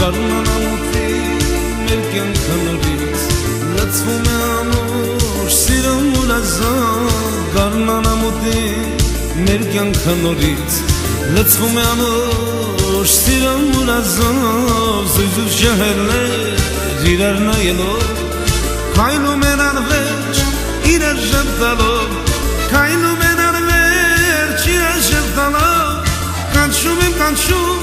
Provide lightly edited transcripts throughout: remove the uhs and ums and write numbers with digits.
Գարնանամուտի մեր կյանքը նորից լցվում է ամուր սիրում ու լազով Գարնանամուտի մեր կյանքը նորից լցվում է ամուր սիրում ու լազով Զույգ ջահերներ իրար նայելով Քայլում են անվերջ իրար ժպտալով Քայլում են անվերջ իրար ժպտալով Կանչում եմ կանչում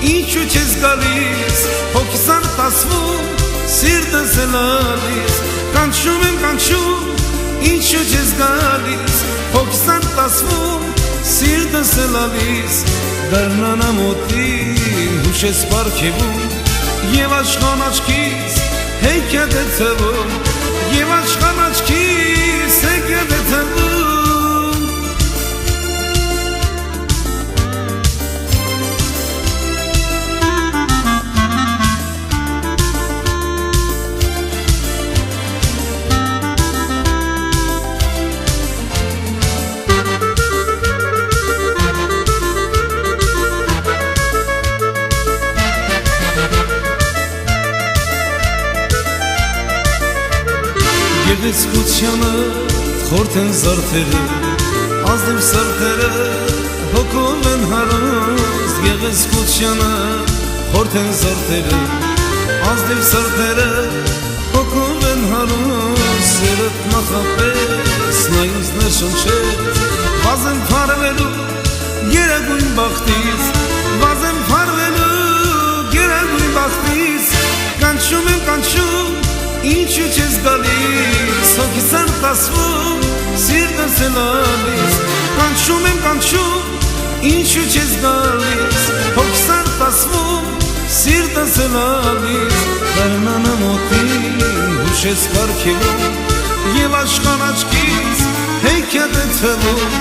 Ինչու չես գալիս, հոգիս արտասվում, սիրտս է լալիս Կանչում եմ կանչում, ինչու չես գալիս, հոգիս արտասվում, սիրտս է լալիս Գարնանամուտին հուշ ես պարգևում, և աշխան աչքիս հեքիաթ է թվում Եվ աշխան աչքիս հեքիաթ է թվում Գեղեցկությանը խորթ են զարդերը, ազնիվ սրտերը հոգով են հարուստ Գեղեցկությանը խորթ են զարդերը, ազնիվ սրտերը հոգով են հարուստ Սերդ նախապես նայուց ներշնչեց, վազ եմ փարվելու գերագույն բախտից Վազ եմ փարվելու գերագույն բախտից Կանչում եմ կանչում Ինչու չես գալիս, հոգիս արտասվում, սիրտս է լալիս Կանչում եմ կանչում, ինչու չես գալիս, հոգիս արտասվում, սիրտս է լալիս Գարնանամուտին հուշ ես պարգևում, և աշխան աչքիս հեքիաթ է թվում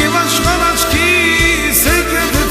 Եվ աշխան աչքիս հեքիաթ է